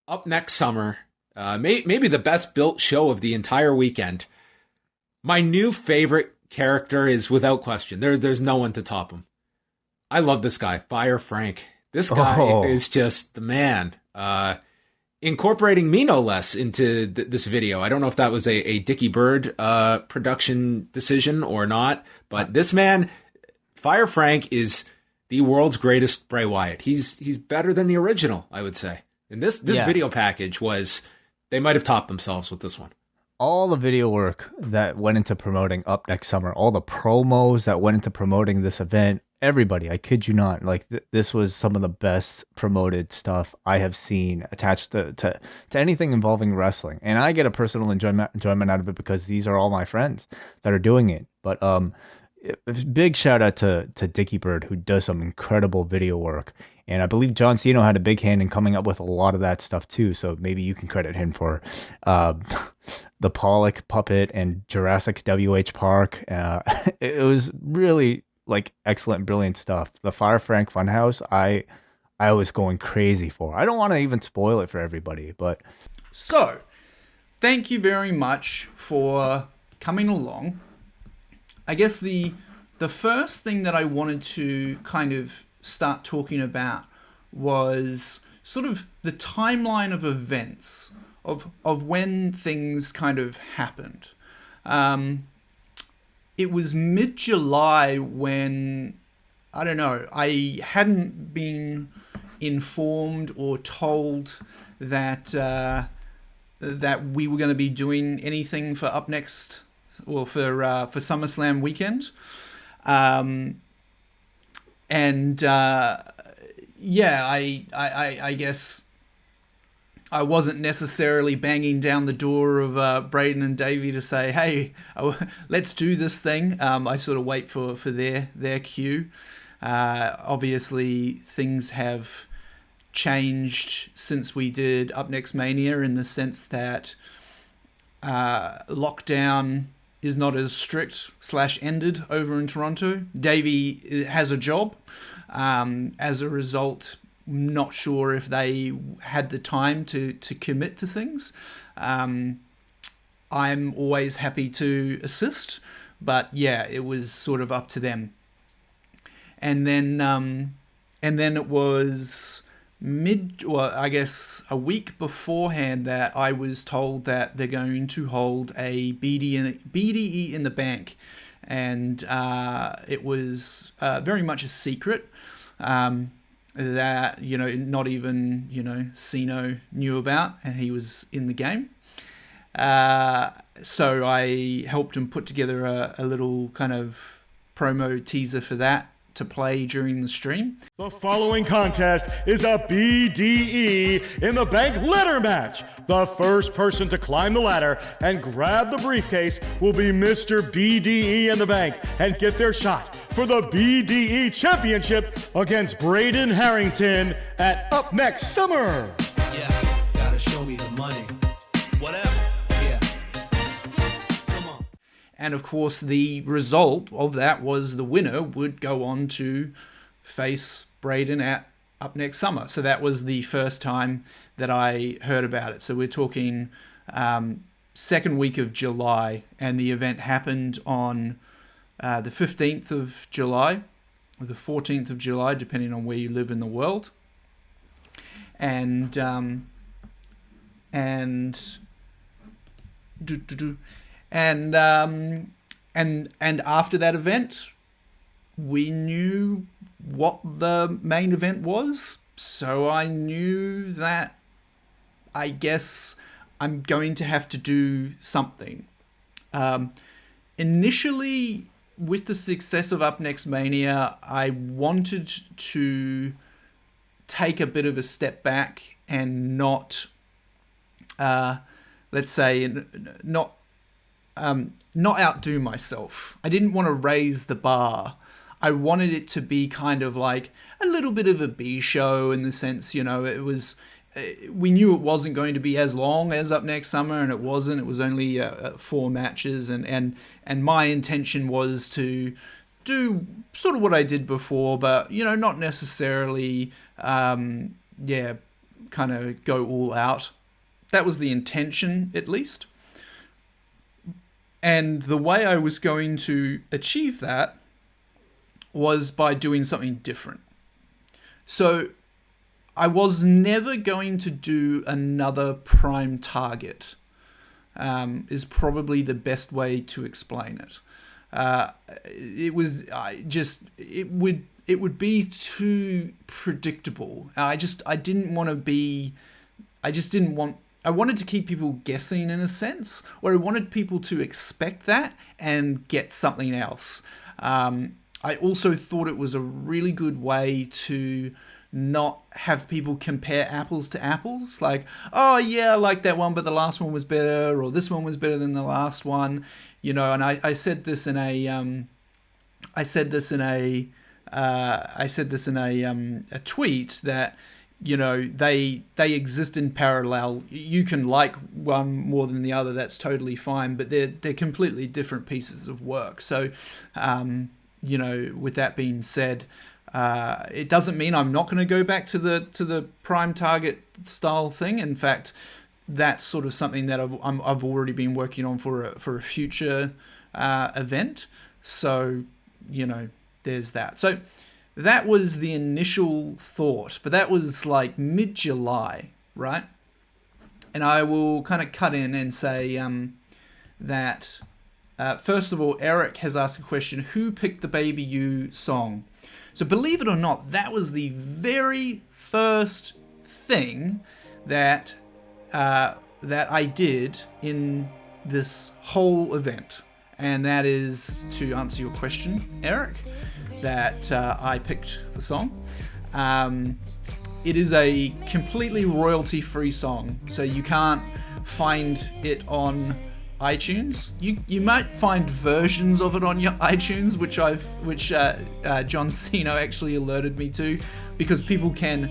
Up next summer, maybe the best built show of the entire weekend. My new favorite character is without question. There's no one to top him. I love this guy, FireFrank. This guy is just the man. Incorporating me no less into this video. I don't know if that was a Dickie Bird production decision or not, but this man, FireFrank, is the world's greatest Bray Wyatt. He's better than the original, I would say. And this video package they might have topped themselves with this one. All the video work that went into promoting Up Next Summer, all the promos that went into promoting this event, everybody, I kid you not, like this was some of the best promoted stuff I have seen attached to anything involving wrestling. And I get a personal enjoyment out of it because these are all my friends that are doing it. But big shout out to Dickie Bird, who does some incredible video work. And I believe John Cena had a big hand in coming up with a lot of that stuff too. So maybe you can credit him for the Pollock puppet and Jurassic WH Park. It was really like excellent, brilliant stuff. The FireFrank FunHouse, I was going crazy for. I don't want to even spoil it for everybody, but so thank you very much for coming along. I guess the first thing that I wanted to kind of start talking about was sort of the timeline of events of when things kind of happened. It was mid-July when, I don't know, I hadn't been informed or told that that we were going to be doing anything for Up Next or for SummerSlam weekend. I guess I wasn't necessarily banging down the door of Braden and Davey to say, hey, let's do this thing. I sort of wait for their cue. Obviously, things have changed since we did Up Next Mania in the sense that lockdown is not as strict / ended over in Toronto. Davey has a job. As a result, not sure if they had the time to commit to things. I'm always happy to assist, but yeah, it was sort of up to them. And then it was I guess a week beforehand that I was told that they're going to hold a BDE in the bank, and it was very much a secret that not even Cena knew about, and he was in the game. So I helped him put together a little kind of promo teaser for that to play during the stream. The following contest is a BDE in the bank ladder match. The first person to climb the ladder and grab the briefcase will be Mr. BDE in the bank and get their shot for the BDE championship against Braden Harrington at Up Next Summer. Yeah, gotta show me the money. Whatever. And of course, the result of that was the winner would go on to face Braden at Up Next Summer. So that was the first time that I heard about it. So we're talking second week of July, and the event happened on the 15th of July, or the 14th of July, depending on where you live in the world. And after that event, we knew what the main event was. So I knew that I guess I'm going to have to do something. Initially, with the success of Up Next Mania, I wanted to take a bit of a step back and not, let's say, not outdo myself. I didn't want to raise the bar. I wanted it to be kind of like a little bit of a B show in the sense, it was, we knew it wasn't going to be as long as Up Next Summer, and it wasn't. It was only 4 matches, and my intention was to do sort of what I did before, but not necessarily, kind kind of go all out. That was the intention, at least. And the way I was going to achieve that was by doing something different. So I was never going to do another Prime Target, is probably the best way to explain it. It would be too predictable. I wanted to keep people guessing in a sense, or I wanted people to expect that and get something else. I also thought it was a really good way to not have people compare apples to apples. Like, oh yeah, I like that one, but the last one was better, or this one was better than the last one. And I said this in a tweet that, they exist in parallel. You can like one more than the other. That's totally fine, but they're completely different pieces of work. So, with that being said, it doesn't mean I'm not going to go back to the Prime Target style thing. In fact, that's sort of something that I've already been working on for a future event. So, there's that. So that was the initial thought, but that was like mid-July, right? And I will kind of cut in and say that, first of all, Eric has asked a question, who picked the Baby You song? So believe it or not, that was the very first thing that I did in this whole event. And that is, to answer your question, Eric, that I picked the song. It is a completely royalty-free song, so you can't find it on iTunes. You might find versions of it on your iTunes, which John Cena actually alerted me to, because people can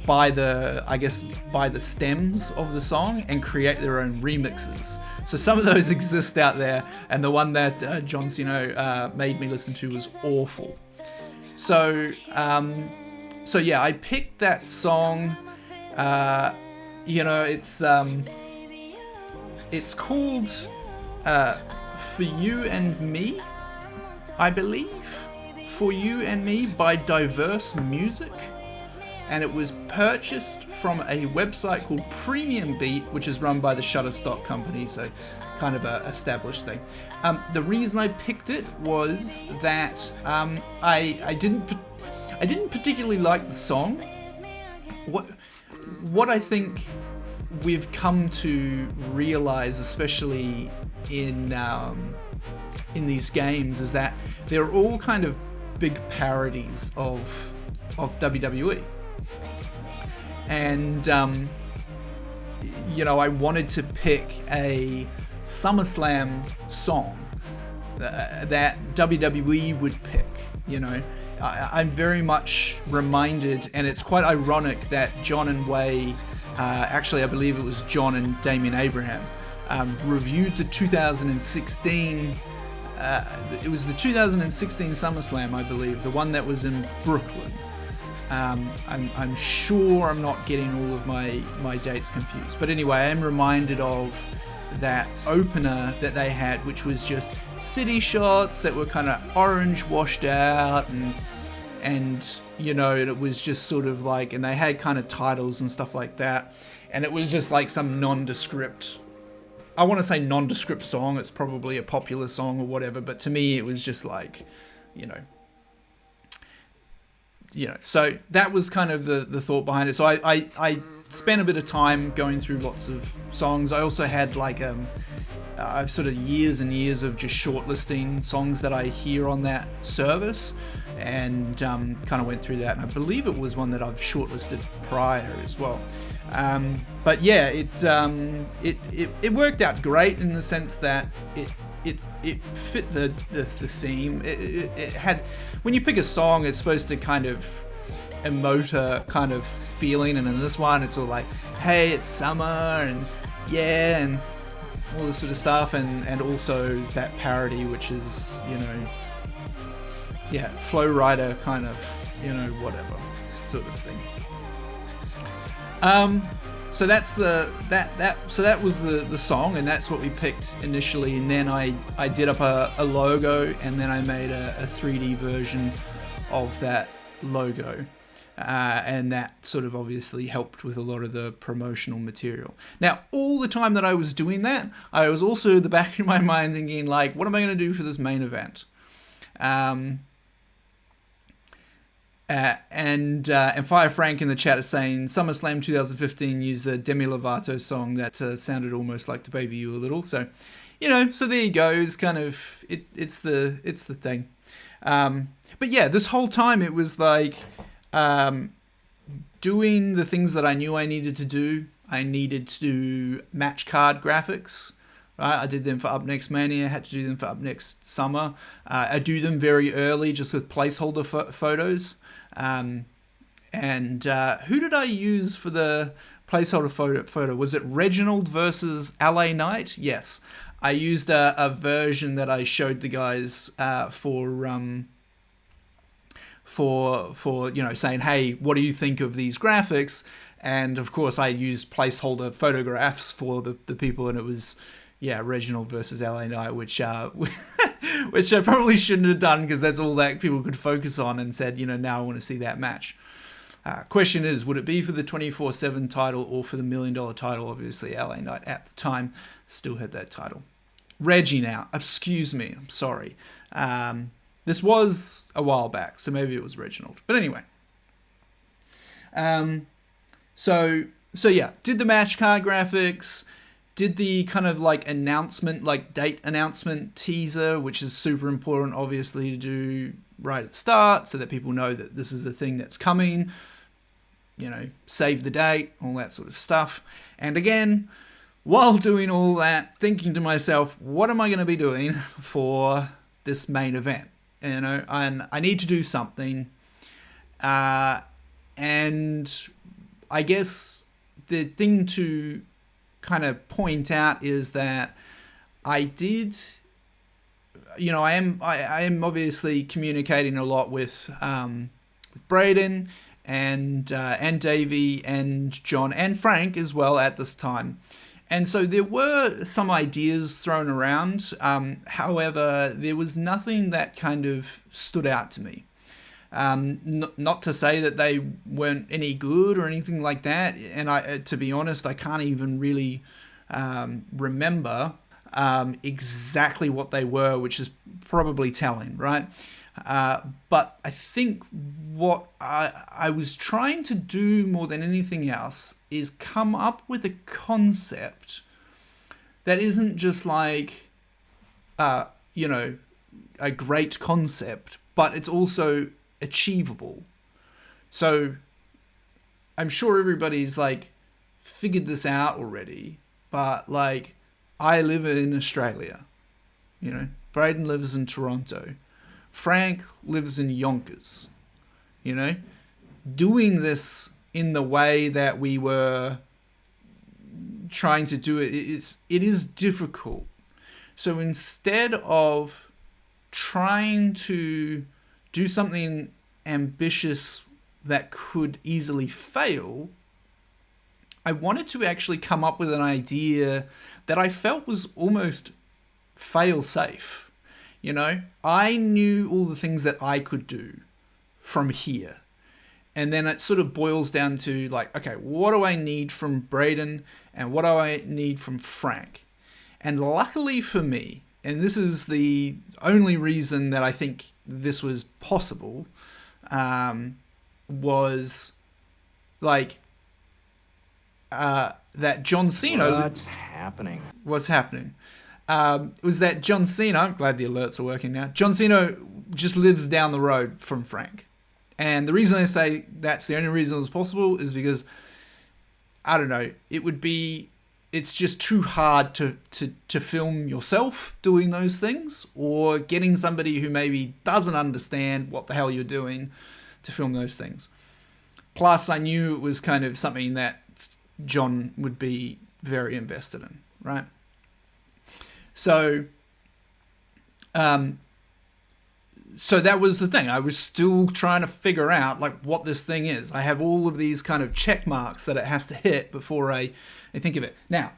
buy the stems of the song and create their own remixes. So some of those exist out there, and the one that John Cena made me listen to was awful. So yeah, I picked that song. It's called For You and Me, I believe. For You and Me by Diverse Music. And it was purchased from a website called Premium Beat, which is run by the Shutterstock company, so kind of a established thing. The reason I picked it was that I didn't particularly like the song. What I think we've come to realize, especially in these games, is that they're all kind of big parodies of WWE. And I wanted to pick a SummerSlam song that WWE would pick. I'm very much reminded, and it's quite ironic that John and Way, actually I believe it was John and Damian Abraham, reviewed the 2016, it was the 2016 SummerSlam, I believe, the one that was in Brooklyn. I'm sure I'm not getting all of my dates confused, but anyway, I am reminded of that opener that they had, which was just city shots that were kind of orange washed out, and it was just sort of like, and they had kind of titles and stuff like that, and it was just like some nondescript, I want to say nondescript song. It's probably a popular song or whatever, but to me it was just like, so that was kind of the thought behind it. So I spent a bit of time going through lots of songs. I also had I've sort of years and years of just shortlisting songs that I hear on that service, and kind of went through that. And I believe it was one that I've shortlisted prior as well. But yeah, it worked out great in the sense that it fit the theme. It had, when you pick a song, it's supposed to kind of emote a kind of feeling, and in this one it's all like, hey, it's summer, and yeah, and all this sort of stuff, and also that parody, which is, Flow Rider kind of, whatever sort of thing. So that's so that was the song, and that's what we picked initially. And then I did up a logo, and then I made a 3D version of that logo. And that sort of obviously helped with a lot of the promotional material. Now, all the time that I was doing that, I was also in the back of my mind thinking, like, what am I going to do for this main event? And FireFrank in the chat is saying SummerSlam 2015 used the Demi Lovato song that sounded almost like "To Baby You" a little. So, so there you go. It's kind of it's the thing. But yeah, this whole time it was like doing the things that I knew I needed to do. I needed to do match card graphics. Right, I did them for upNXT Mania. I had to do them for upNXT Summer. I do them very early, just with placeholder photos. And who did I use for the placeholder photo? Was it Reginald versus LA Knight? Yes, I used a version that I showed the guys for saying, hey, what do you think of these graphics? And of course, I used placeholder photographs for the people, and it was Reginald versus LA Knight, which which I probably shouldn't have done, because that's all that people could focus on, and said, now I want to see that match. Question is, would it be for the 24/7 title or for the $1 million title? Obviously, LA Knight at the time still had that title. Reggie now, excuse me, I'm sorry. This was a while back, so maybe it was Reginald. But anyway. So yeah, did the match card graphics, did the kind of like announcement, like date announcement teaser, which is super important, obviously, to do right at the start so that people know that this is a thing that's coming. Save the date, all that sort of stuff. And again, while doing all that, thinking to myself, what am I going to be doing for this main event? And I need to do something. And I guess the thing to kind of point out is that I did, I am obviously communicating a lot with Braden and Davey and John and Frank as well at this time. And so there were some ideas thrown around. However, there was nothing that kind of stood out to me. Not to say that they weren't any good or anything like that. And to be honest, I can't even really remember exactly what they were, which is probably telling, right? But I think what I was trying to do more than anything else is come up with a concept that isn't just like, a great concept, but it's also achievable. So I'm sure everybody's like figured this out already, but like I live in Australia, Braden lives in Toronto, Frank lives in Yonkers, doing this in the way that we were trying to do it is difficult. So instead of trying to do something ambitious that could easily fail, I wanted to actually come up with an idea that I felt was almost fail-safe. I knew all the things that I could do from here. And then it sort of boils down to like, okay, what do I need from Braden and what do I need from Frank? And luckily for me, and this is the only reason that I think this was possible, was like that John Cena. What's happening? Was that John Cena? I'm glad the alerts are working now. John Cena just lives down the road from Frank. And the reason I say that's the only reason it was possible is because, I don't know, it's just too hard to film yourself doing those things, or getting somebody who maybe doesn't understand what the hell you're doing to film those things. Plus, I knew it was kind of something that John would be very invested in, right? So so that was the thing. I was still trying to figure out like what this thing is. I have all of these kind of check marks that it has to hit before I think of it. Now,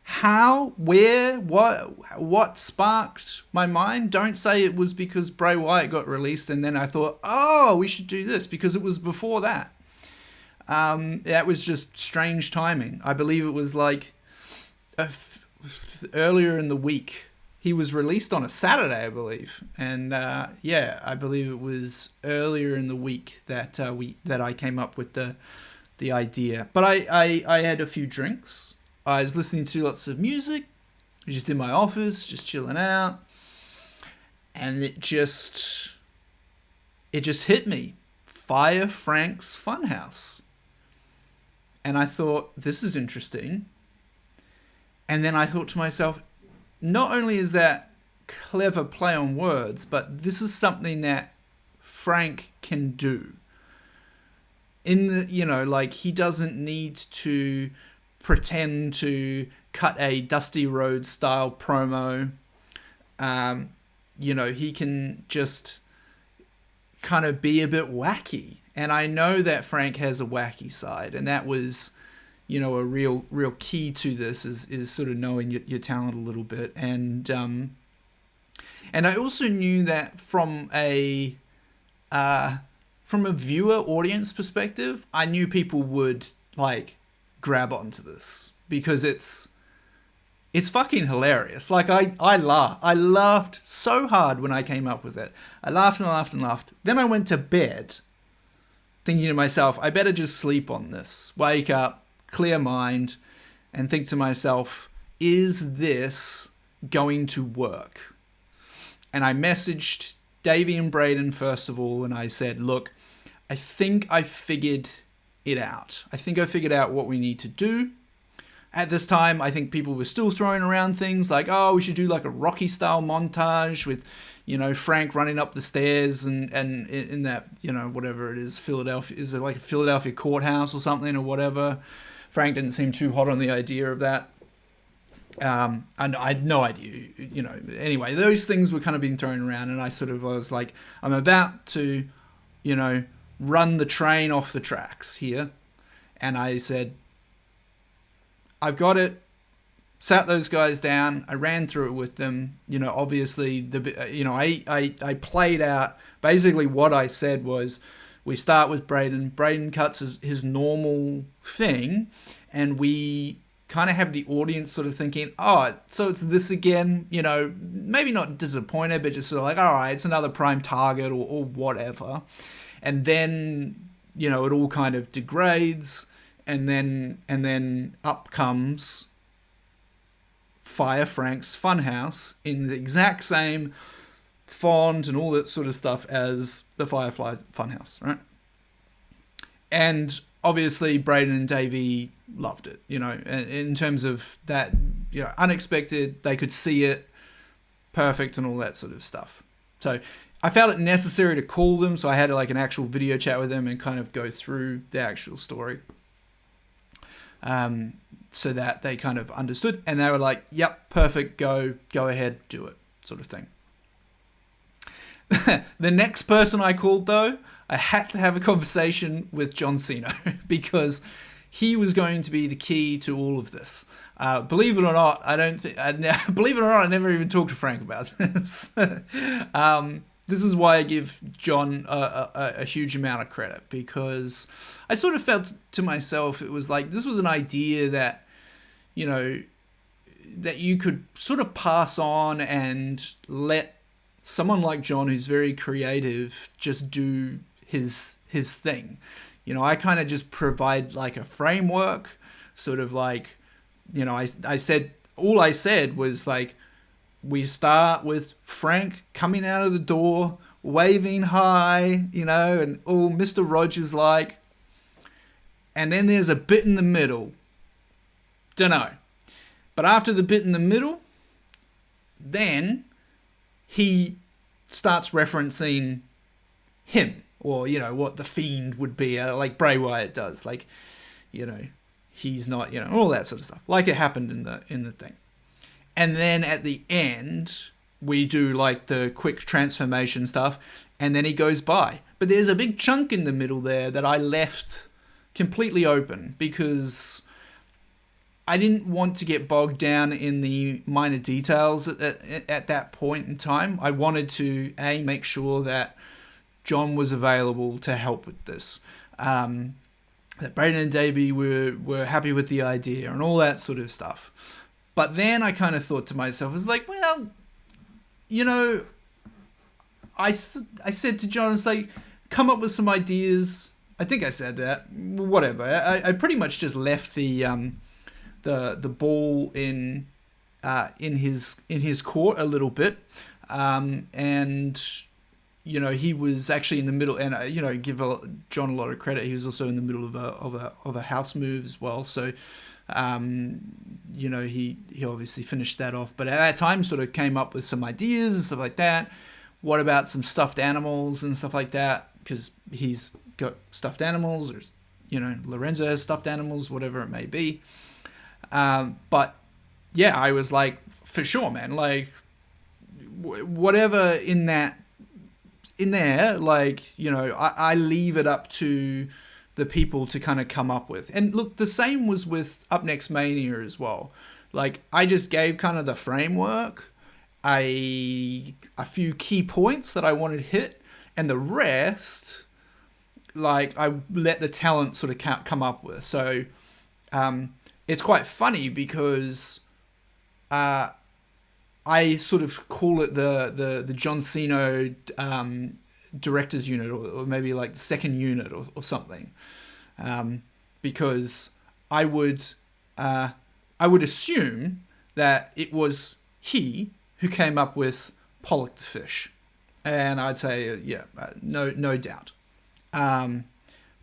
how, where, what sparked my mind? Don't say it was because Bray Wyatt got released and then I thought, oh, we should do this, because it was before that. That was just strange timing. I believe it was like earlier in the week. He was released on a Saturday, I believe, and I believe it was earlier in the week that I came up with the idea. But I had a few drinks. I was listening to lots of music, just in my office, just chilling out, and it just hit me. FireFrank's FunHouse, and I thought, this is interesting. And then I thought to myself, not only is that clever play on words, but this is something that Frank can do. Like, he doesn't need to pretend to cut a Dusty Rhodes style promo. He can just kind of be a bit wacky. And I know that Frank has a wacky side, and that was, a real key to this is sort of knowing your talent a little bit. And I also knew that from a viewer audience perspective, I knew people would like grab onto this because it's fucking hilarious. Like I laughed so hard when I came up with it. I laughed and laughed and laughed. Then I went to bed thinking to myself, I better just sleep on this. Wake up, clear mind, and think to myself, is this going to work? And I messaged Davey and Braden first of all, and I said, look, I think I figured it out. I think I figured out what we need to do. At this time, I think people were still throwing around things like, oh, we should do like a Rocky style montage with, Frank running up the stairs and in that, whatever it is, Philadelphia, is it like a Philadelphia courthouse or something or whatever? Frank didn't seem too hot on the idea of that. And I had no idea, anyway, those things were kind of being thrown around, and I was like, I'm about to, run the train off the tracks here. And I said, I've got it. Sat those guys down. I ran through it with them. Obviously, I played out. Basically, what I said was, we start with Braden. Braden cuts his normal thing, and we kind of have the audience sort of thinking, oh, so it's this again. Maybe not disappointed, but just sort of like, all right, it's another prime target or whatever. And then, it all kind of degrades, and then up comes FireFrank's FunHouse in the exact same font and all that sort of stuff as the Firefly FunHouse, right? And obviously Braden and Davey loved it, in terms of that, unexpected, they could see it, perfect, and all that sort of stuff. So I felt it necessary to call them, so I had like an actual video chat with them and kind of go through the actual story. So that they kind of understood, and they were like, yep, perfect, go ahead, do it, sort of thing. The next person I called, though, I had to have a conversation with John Cena because he was going to be the key to all of this. Believe it or not, I never even talked to Frank about this. This is why I give John a huge amount of credit, because I sort of felt to myself, it was like, this was an idea that, that you could sort of pass on and let someone like John, who's very creative, just do his thing. I kind of just provide like a framework, sort of like, I said, all I said was like, we start with Frank coming out of the door, waving high, and all Mr. Rogers like. And then there's a bit in the middle. Dunno. But after the bit in the middle, then he starts referencing him, or, what the Fiend would be, like Bray Wyatt does. Like, he's not, all that sort of stuff. Like it happened in the thing. And then at the end, we do like the quick transformation stuff, and then he goes by. But there's a big chunk in the middle there that I left completely open because I didn't want to get bogged down in the minor details at that point in time. I wanted to, make sure that John was available to help with this. That Braden and Davey were happy with the idea and all that sort of stuff. But then I kind of thought to myself, I was like, well, you know, I said to John, it's like, come up with some ideas. I think I said that. Whatever. I pretty much just left the ball in his court a little bit, and you know, he was actually in the middle, and you know, give John a lot of credit. He was also in the middle of a house move as well. So, you know, he obviously finished that off. But at that time, sort of came up with some ideas and stuff like that. What about some stuffed animals and stuff like that? Because he's got stuffed animals, or you know, Lorenzo has stuffed animals, whatever it may be. But yeah, I was like, for sure, man. Like, whatever in there, like, you know, I leave it up to the people to kind of come up with. And look, the same was with upNXT Mania as well. Like, I just gave kind of the framework, a few key points that I wanted to hit, and the rest, like, I let the talent sort of come up with. So, it's quite funny because I sort of call it the John Cena director's unit, or maybe like the second unit or something, because I would assume that it was he who came up with Pollock the fish, and I'd say no doubt.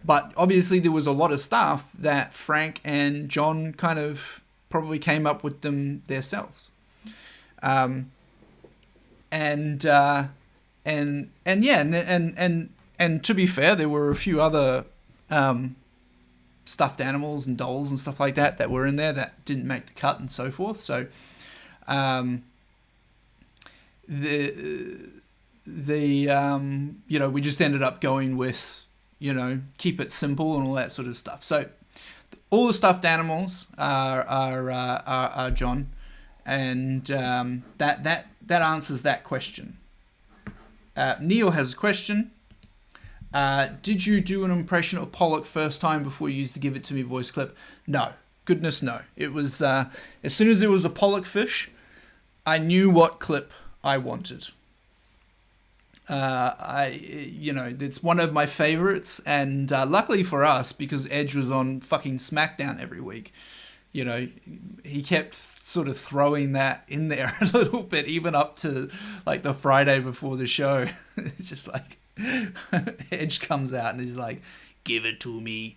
But obviously there was a lot of stuff that Frank and John kind of probably came up with them themselves. And to be fair, there were a few other stuffed animals and dolls and stuff like that were in there that didn't make the cut and so forth. So you know, we just ended up going with, you know, keep it simple and all that sort of stuff. So all the stuffed animals are John, and that answers that question. Neil has a question. Did you do an impression of Pollock first time before you used the Give It To Me voice clip? No. Goodness no. It was as soon as it was a Pollock fish, I knew what clip I wanted. You know, it's one of my favorites, and luckily for us, because Edge was on fucking SmackDown every week, you know, he kept sort of throwing that in there a little bit, even up to like the Friday before the show. It's just like Edge comes out and he's like, "Give it to me."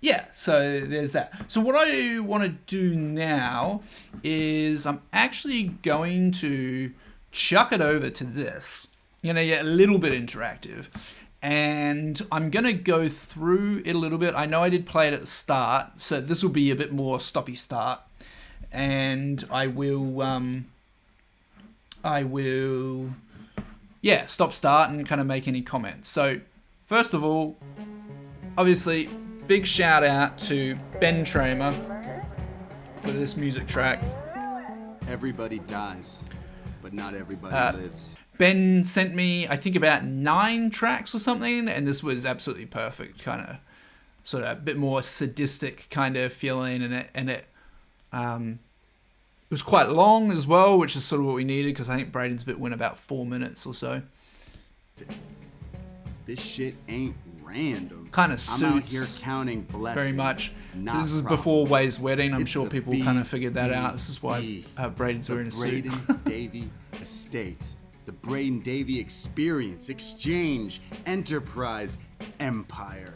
Yeah, so there's that. So what I want to do now is I'm actually going to chuck it over to this. You know, a little bit interactive. And I'm going to go through it a little bit. I know I did play it at the start, so this will be a bit more stoppy start. And I will stop start and kind of make any comments. So, first of all, obviously, big shout out to Ben Tramer for this music track. Everybody dies, but not everybody lives. Ben sent me, I think, about 9 tracks or something, and this was absolutely perfect. Kind of, sort of a bit more sadistic kind of feeling, and it was quite long as well, which is sort of what we needed, because I think Braden's bit went about 4 minutes or so. This shit ain't random. Kind of I'm out here suits counting blessings. very much. So this is problems. before Way's wedding. I'm It's sure the people kind of figured that out. This is why BDE, Braden's wearing a suit. Braden Davey Estate. The Braden Davey Experience, Exchange, Enterprise, Empire.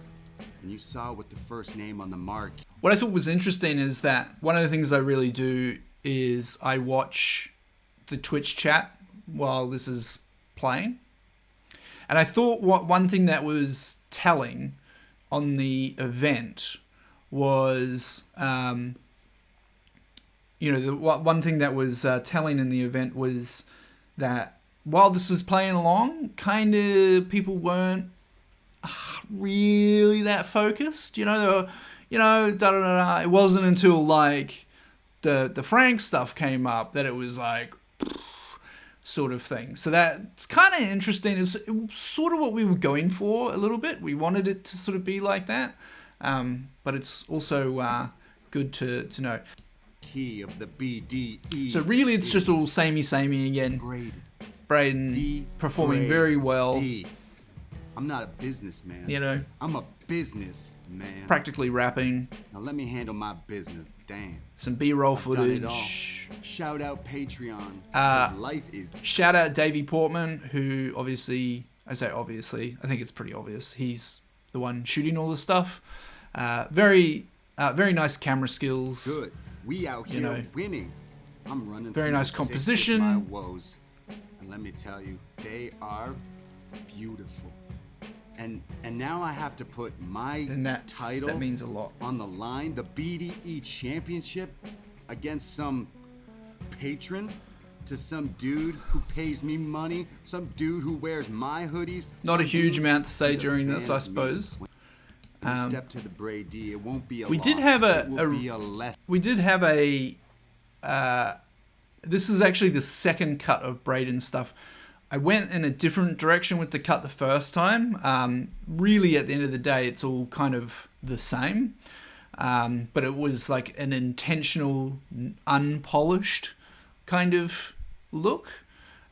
And you saw with the first name on the mark. What I thought was interesting is that one of the things I really do is I watch the Twitch chat while this is playing. And I thought one thing that was telling on the event was one thing that was telling in the event was that while this was playing along, kind of people weren't really that focused. They were, da da da da. It wasn't until like the Frank stuff came up that it was like sort of thing. So that's kind of interesting. It was sort of what we were going for a little bit. We wanted it to sort of be like that, but it's also good to know. Key of the BDE. So really, it's just all samey again. Braden performing very well. I'm not a businessman. I'm a businessman. Practically rapping. Now let me handle my business. Damn. Some B-roll footage. Shout out Patreon. Life is. Shout out Davey Portman, who obviously, I think it's pretty obvious. He's the one shooting all the stuff. Very nice camera skills. Good. We out here winning. I'm running. Very nice composition. My woes. And let me tell you, they are beautiful. And now I have to put my title that means a lot on the line, the BDE championship, against some patron to some dude who pays me money, some dude who wears my hoodies. Not a huge amount to say during this, I suppose. Step to the Brady D. It won't be a we loss. did have this is actually the second cut of Braden stuff. I went in a different direction with the cut the first time. Really, at the end of the day, it's all kind of the same. But it was like an intentional, unpolished kind of look.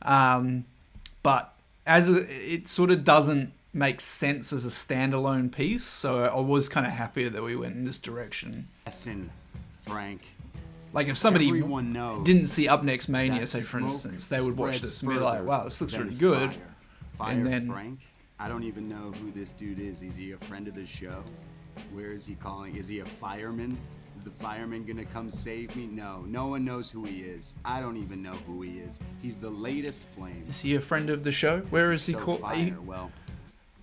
But it sort of doesn't make sense as a standalone piece. So I was kind of happier that we went in this direction. Listen, Frank. Like if somebody didn't see upNXT Mania, say for instance, they would watch this and be like, "Wow, this looks really good." And then Frank, I don't even know who this dude is. Is he a friend of the show? Where is he calling? Is he a fireman? Is the fireman gonna come save me? No one knows who he is. I don't even know who he is. He's the latest flame. Is he a friend of the show? Where is he called? Well,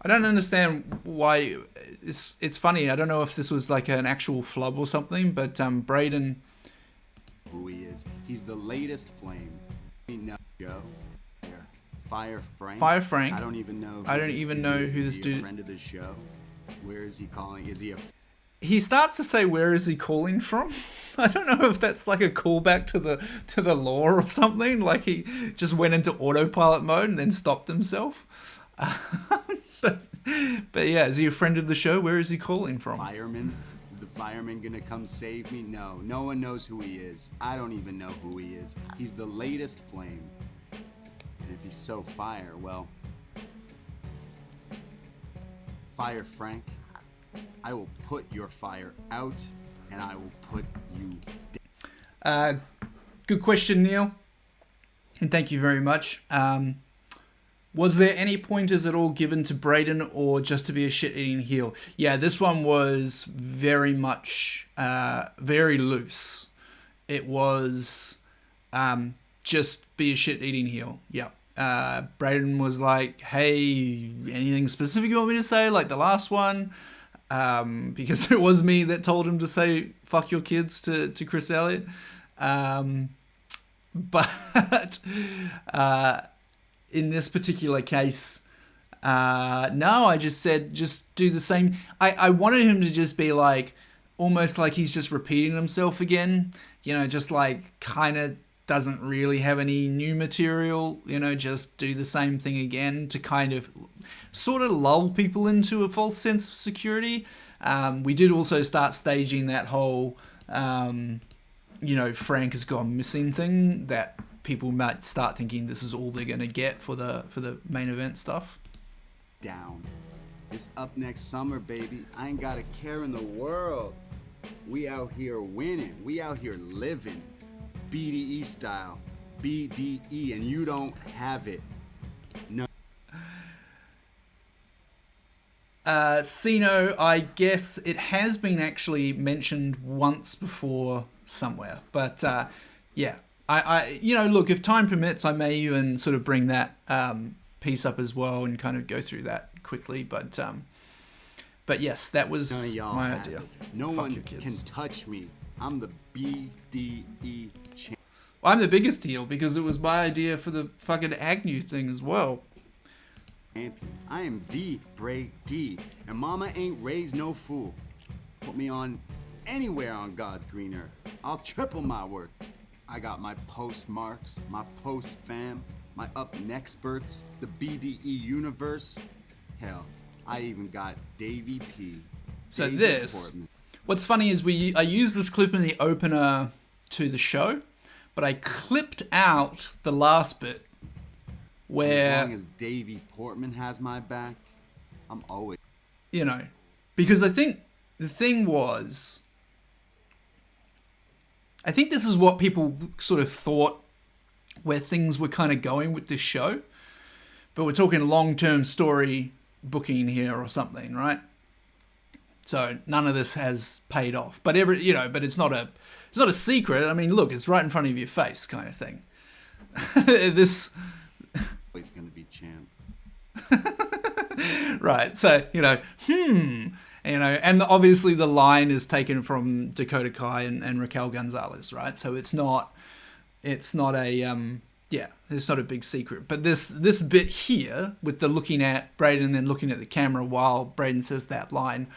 I don't understand why. It's funny. I don't know if this was like an actual flub or something, but Braden. Who he is. He's the latest flame. No, Joe. FireFrank. FireFrank. I don't even know who this dude is. Friend of the show. Where is he calling? Is he a... He starts to say, "Where is he calling from?" I don't know if that's like a callback to the lore or something. Like he just went into autopilot mode and then stopped himself. But yeah, is he a friend of the show? Where is he calling from? Fireman. Fireman gonna come save me? No one knows who he is. I don't even know who he is. He's the latest flame. And if he's so fire, well, FireFrank, I will put your fire out and I will put you down. Good question, Neil. And thank you very much. Was there any pointers at all given to Braden or just to be a shit-eating heel? Yeah, this one was very much, very loose. It was just be a shit-eating heel. Yeah. Braden was like, "Hey, anything specific you want me to say?" Like the last one. Because it was me that told him to say, "Fuck your kids" to Chris Elliott. But... in this particular case, no, I just said, just do the same. I wanted him to just be like, almost like he's just repeating himself again, just like kind of doesn't really have any new material, just do the same thing again to kind of sort of lull people into a false sense of security. We did also start staging that whole, Frank has gone missing thing that people might start thinking this is all they're going to get for the main event stuff. Down. It's up next summer, baby. I ain't got a care in the world. We out here winning. We out here living. BDE style. BDE, and you don't have it. No. Sino, I guess it has been actually mentioned once before somewhere, but yeah. I look, if time permits, I may even sort of bring that piece up as well and kind of go through that quickly. But yes, that was my idea. No one can touch me. I'm the BDE I'm the biggest heel because it was my idea for the fucking Agnew thing as well. Champion. I am the Bray D, and mama ain't raised no fool. Put me on anywhere on God's green earth. I'll triple my worth. I got my post marks, my post fam, my upNXTs, the BDE universe. Hell, I even got Davey P. So Davey this, Portman. what's funny is I used this clip in the opener to the show, but I clipped out the last bit where, As long as Davey Portman has my back, I'm always... you know, because I think the thing was, I think this is what people sort of thought where things were kind of going with this show, but we're talking long-term story booking here or something, right? So none of this has paid off, but but it's not a secret. I mean, look, it's right in front of your face, kind of thing. This, always gonna be champ. right? So and obviously the line is taken from Dakota Kai and Raquel Gonzalez, right? So it's not it's not a big secret. But this bit here with the looking at Braden and then looking at the camera while Braden says that line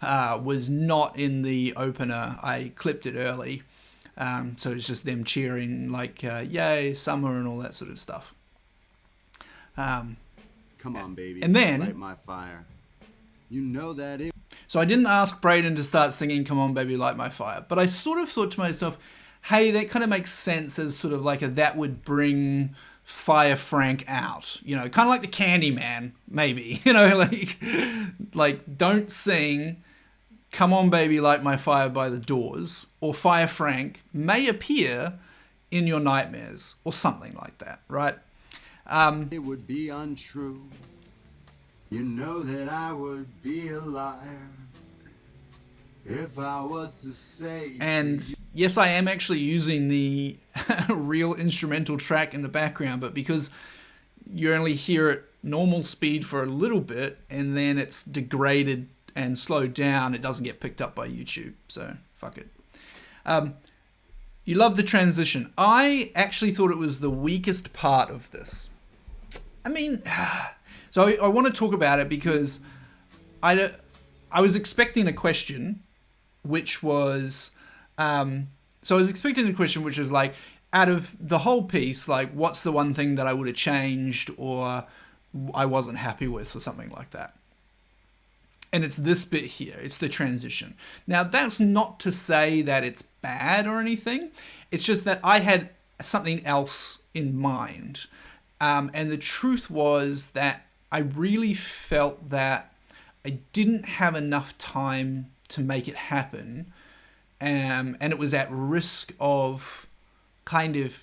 was not in the opener. I clipped it early. So it's just them cheering like, yay, summer and all that sort of stuff. Come on, baby. And then... light my fire. You know that it... So I didn't ask Braden to start singing Come On Baby Light My Fire, but I sort of thought to myself, hey, that kind of makes sense as sort of like that would bring FireFrank out, kind of like the Candyman, maybe, like don't sing Come On Baby Light My Fire by the Doors, or FireFrank may appear in your nightmares, or something like that, right? It would be untrue. You know that I would be a liar if I was to say... And yes, I am actually using the real instrumental track in the background, but because you only hear it normal speed for a little bit, and then it's degraded and slowed down, it doesn't get picked up by YouTube, so fuck it. You love the transition. I actually thought it was the weakest part of this. I mean... So I want to talk about it because I was expecting a question, which was, like, out of the whole piece, like, what's the one thing that I would have changed or I wasn't happy with or something like that. And it's this bit here. It's the transition. Now, that's not to say that it's bad or anything. It's just that I had something else in mind. And the truth was that I really felt that I didn't have enough time to make it happen, and it was at risk of kind of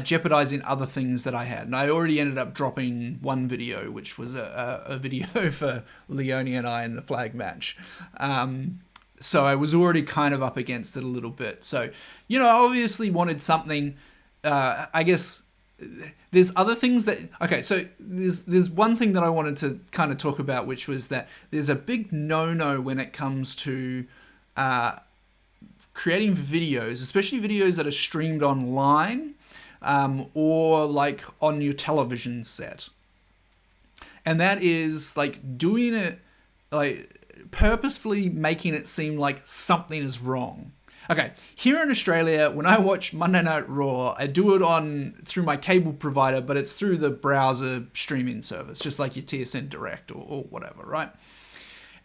jeopardizing other things that I had. And I already ended up dropping one video, which was a video for Leone and I in the flag match. So I was already kind of up against it a little bit. So, I obviously wanted something, I guess... There's other things that... Okay, so there's one thing that I wanted to kind of talk about, which was that there's a big no-no when it comes to creating videos, especially videos that are streamed online or like on your television set. And that is like doing it, like purposefully making it seem like something is wrong. Okay, here in Australia, when I watch Monday Night Raw, I do it through my cable provider, but it's through the browser streaming service, just like your TSN Direct or whatever, right?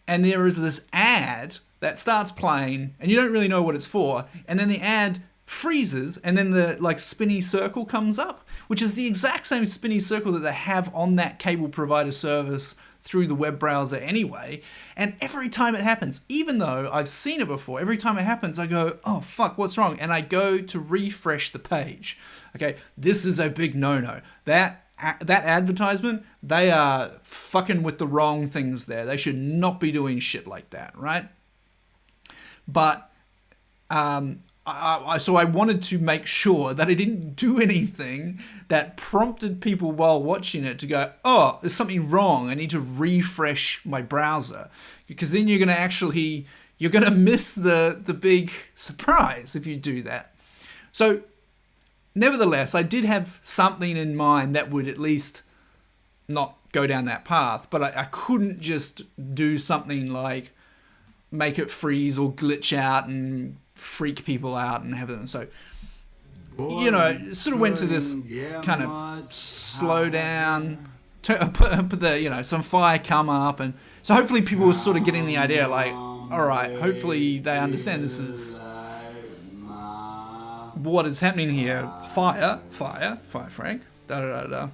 And there is this ad that starts playing, and you don't really know what it's for, and then the ad freezes, and then the like spinny circle comes up, which is the exact same spinny circle that they have on that cable provider service through the web browser anyway. And every time it happens, even though I've seen it before, every time it happens, I go, oh, fuck, what's wrong? And I go to refresh the page. Okay, this is a big no-no. That advertisement, they are fucking with the wrong things there. They should not be doing shit like that, right? But, so I wanted to make sure that I didn't do anything that prompted people while watching it to go, oh, there's something wrong. I need to refresh my browser. Because then you're going to miss the big surprise if you do that. So nevertheless, I did have something in mind that would at least not go down that path, but I couldn't just do something like make it freeze or glitch out and freak people out and have them. So, you know, sort of went to this kind of slow down, put the, you know, some fire come up, and so hopefully people were sort of getting the idea, like, all right, hopefully they understand this is what is happening here. Fire, Frank, da da da da.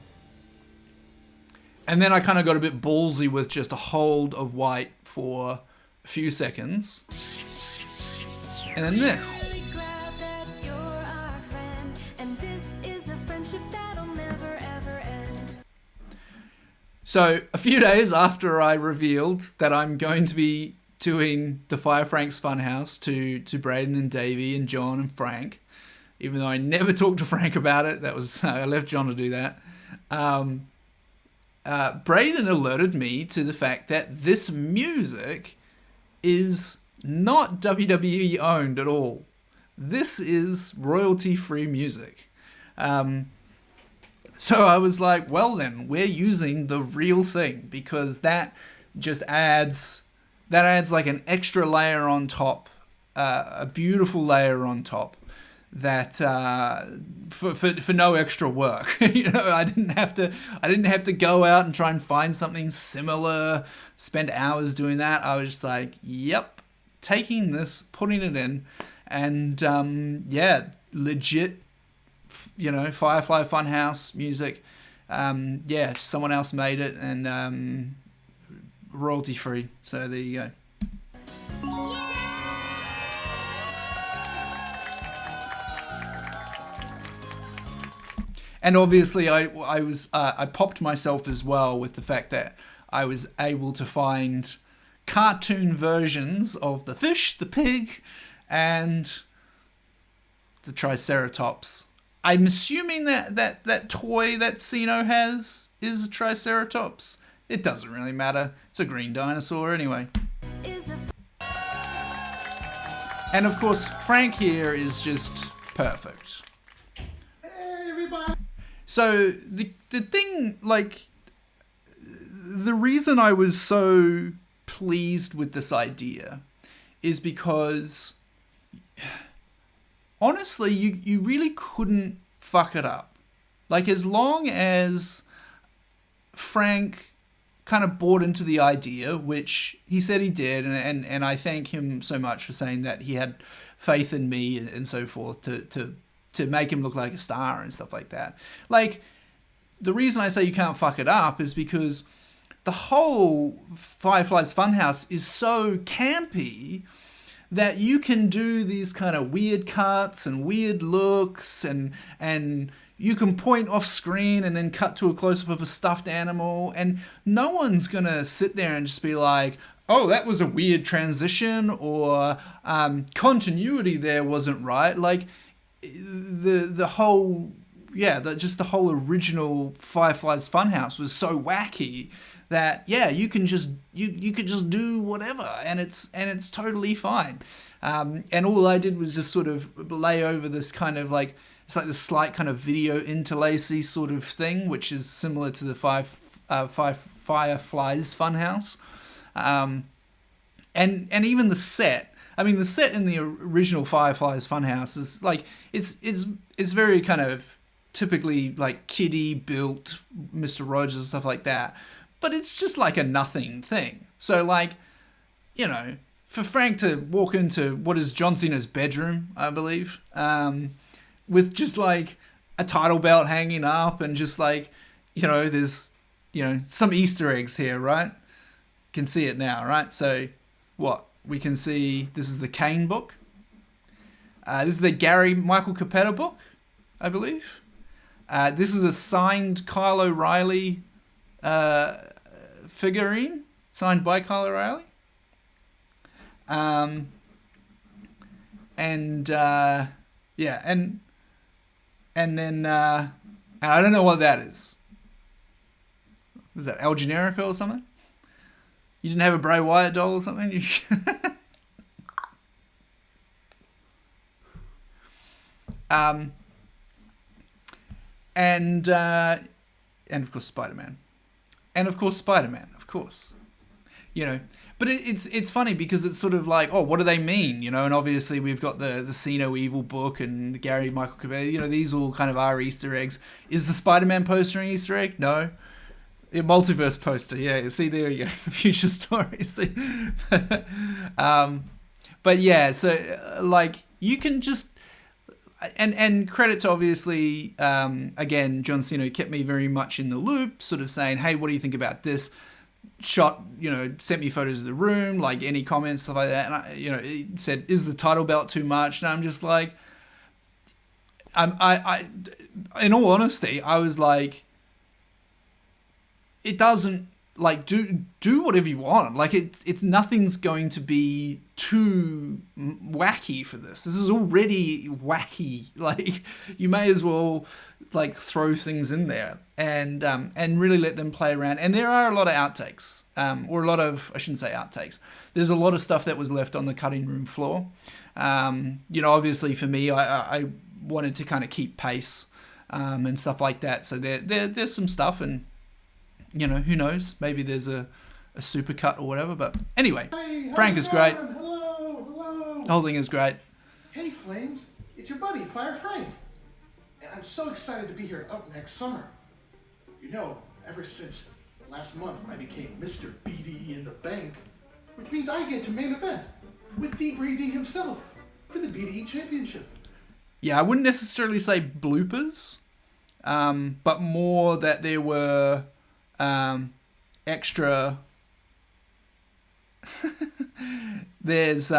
And then I kind of got a bit ballsy with just a hold of white for a few seconds. And then this. So a few days after I revealed that I'm going to be doing the FireFrank's Funhouse to Braden and Davey and John and Frank, even though I never talked to Frank about it, that was I left John to do that. Braden alerted me to the fact that this music is not WWE owned at all. This is royalty-free music. So I was like, well then, we're using the real thing, because that just adds like an extra layer on top, a beautiful layer on top that for no extra work. You know, I didn't have to go out and try and find something similar, spend hours doing that. I was just like, yep, taking this, putting it in, and yeah, legit, you know, Firefly Funhouse music. Yeah, someone else made it, and royalty free. So there you go. And obviously, I popped myself as well with the fact that I was able to find cartoon versions of the fish, the pig, and the Triceratops. I'm assuming that toy that Sino has is a Triceratops. It doesn't really matter. It's a green dinosaur anyway. And of course, Frank here is just perfect. Hey, everybody. So the thing, like, the reason I was so pleased with this idea is because, honestly, you really couldn't fuck it up. Like, as long as Frank kind of bought into the idea, which he said he did, and I thank him so much for saying that he had faith in me and so forth to make him look like a star and stuff like that. Like, the reason I say you can't fuck it up is because the whole Firefly's Funhouse is so campy that you can do these kind of weird cuts and weird looks, and you can point off screen and then cut to a close-up of a stuffed animal, and no one's gonna sit there and just be like, oh, that was a weird transition, or continuity there wasn't right. Like, the whole, yeah, just the whole original Firefly's Funhouse was so wacky that, yeah, you can just you could just do whatever, and it's totally fine. And all I did was just sort of lay over this kind of like, it's like this slight kind of video interlacey sort of thing, which is similar to the Firefly's Funhouse. And even the set. I mean, the set in the original Firefly's Funhouse is like, it's very kind of typically like kiddie built Mr. Rogers and stuff like that. But it's just like a nothing thing. So, like, you know, for Frank to walk into what is John Cena's bedroom, I believe, with just like a title belt hanging up and just like, you know, there's, you know, some Easter eggs here, right? Can see it now, right? So what? We can see this is the Kane book. This is the Michael Capetta book, I believe. This is a signed Kyle O'Reilly figurine, signed by Kyle O'Reilly. Yeah, and then I don't know what that is. Was that El Generico or something? You didn't have a Bray Wyatt doll or something? and of course Spider-Man, of course, you know. But it's funny because it's sort of like, oh, what do they mean, you know? And obviously we've got the See No Evil book and the Gary Michael Cavalli, you know, these all kind of are Easter eggs. Is the Spider-Man poster an Easter egg? No. The multiverse poster, yeah. See, there you go, future stories. But yeah, so like you can just. And credit to obviously, again, John Cena kept me very much in the loop, sort of saying, hey, what do you think about this shot? You know, sent me photos of the room, like any comments, stuff like that. And I, you know, he said, is the title belt too much? And I'm just like, I in all honesty, I was like, it doesn't, like, do whatever you want. Like, it's nothing's going to be too wacky for this. This is already wacky. Like, you may as well, like, throw things in there and really let them play around. And there are a lot of outtakes, or a lot of, I shouldn't say outtakes. There's a lot of stuff that was left on the cutting room floor. You know, obviously for me, I wanted to kind of keep pace and stuff like that. So there's some stuff, and you know, who knows? Maybe there's a super cut or whatever. But anyway, Hey, Frank is great. Hello. The whole thing is great. Hey, Flames. It's your buddy, FireFrank. And I'm so excited to be here up next summer. You know, ever since last month when I became Mr. BDE in the bank, which means I get to main event with the Brady himself for the BDE Championship. Yeah, I wouldn't necessarily say bloopers, but more that there were extra. There's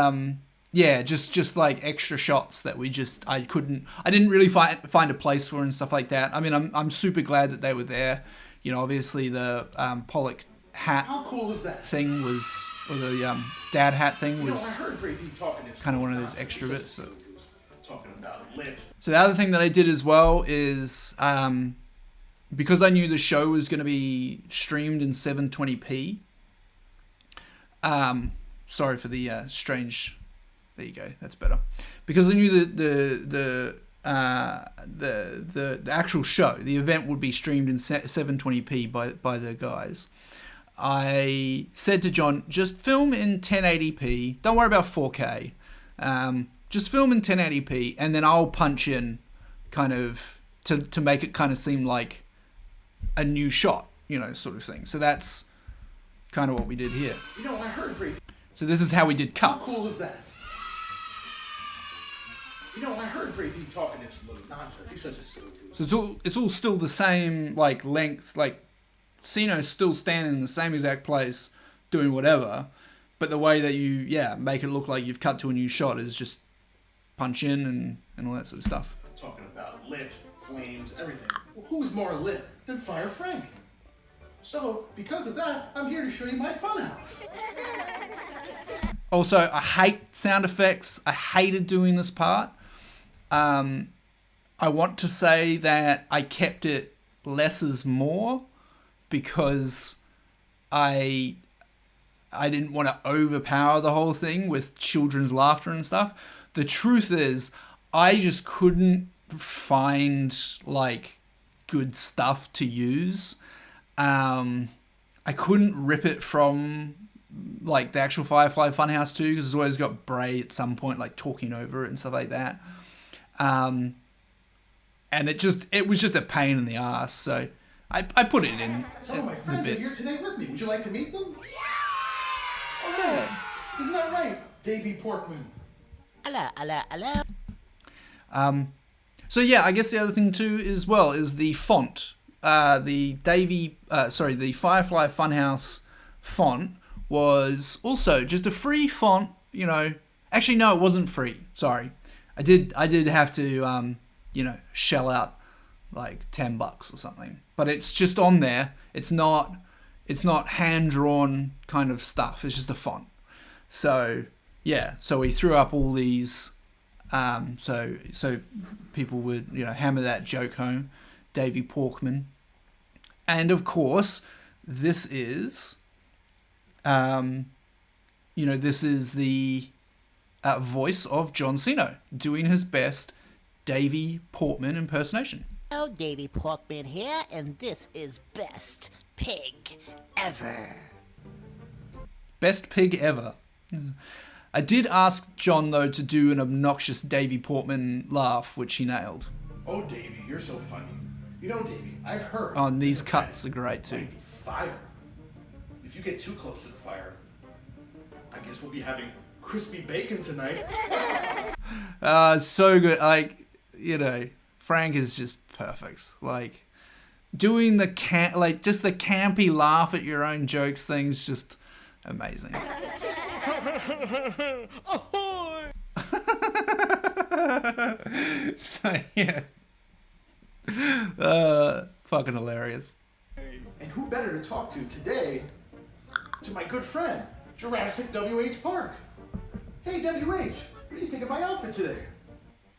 yeah, just like extra shots that I didn't really find a place for and stuff like that. I mean, I'm super glad that they were there. You know, obviously the Pollock hat How cool is that? thing was, or the dad hat thing You know, I was heard Brady talking this kind of one of those nonsense. extra He bits. said But he was talking about lit. so the other thing that I did as well is because I knew the show was going to be streamed in 720p. Sorry for the strange. There you go. That's better. Because I knew the actual show, the event would be streamed in 720p by the guys. I said to John, just film in 1080p. Don't worry about 4K. Just film in 1080p, and then I'll punch in, kind of to make it kind of seem like a new shot, you know, sort of thing. So that's kind of what we did here. You know, I heard Brady. So this is how we did How cuts. cool is that? You know, I heard Brady talking this little nonsense. He's such a silly dude. So it's all still the same, like, length. Like, Ceno's still standing in the same exact place doing whatever, but the way that you make it look like you've cut to a new shot is just punch in and all that sort of stuff. Talking about lit, flames, everything. Well, who's more lit than FireFrank? So, because of that, I'm here to show you my funhouse. Also, I hate sound effects. I hated doing this part. I want to say that I kept it less is more because I didn't want to overpower the whole thing with children's laughter and stuff. The truth is, I just couldn't find like good stuff to use. I couldn't rip it from like the actual Firefly Funhouse 2 because it's always got Bray at some point like talking over it and stuff like that. And it was just a pain in the ass. So I put it in Some of my the friends are here bits. today with me. Would you like to meet them? All right. Isn't that right, Davey Porkman? So yeah, I guess the other thing too as well is the font. The Firefly Funhouse font was also just a free font, you know. Actually, no, it wasn't free. Sorry. I did have to, shell out like $10 or something. But it's just on there. It's not hand-drawn kind of stuff. It's just a font. So, yeah. So we threw up all these, so people would, hammer that joke home. Davey Porkman. And of course, this is, this is the voice of John Cena doing his best Davey Porkman impersonation. Hello, Davey Porkman here, and this is Best Pig Ever. Best pig ever. I did ask John, though, to do an obnoxious Davey Portman laugh, which he nailed. Oh, Davey, you're so funny. You know, Davey, I've heard. Oh, and these cuts are great, too. Might be fire. If you get too close to the fire, I guess we'll be having crispy bacon tonight. So good. Like, you know, Frank is just perfect. Like, doing the just the campy laugh at your own jokes thing's just amazing. So, yeah. Fucking hilarious. And who better to talk to today to my good friend, Jurassic W.H. Park. Hey, W.H., what do you think of my outfit today?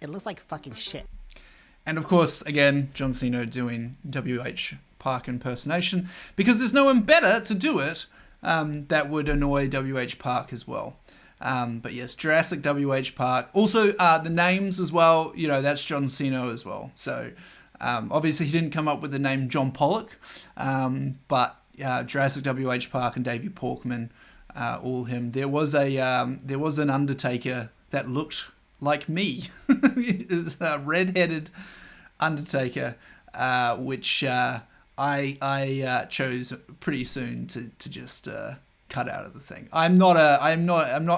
It looks like fucking shit. And of course, again, John Cena doing W.H. Park impersonation, because there's no one better to do it that would annoy W.H. Park as well. But yes, Jurassic W.H. Park. Also, the names as well, you know, that's John Cena as well. So, obviously he didn't come up with the name John Pollock, but Jurassic W.H. Park and Davey Porkman, all him. There was an Undertaker that looked like me. It's a red-headed Undertaker, which I chose pretty soon to just cut out of the thing. I'm not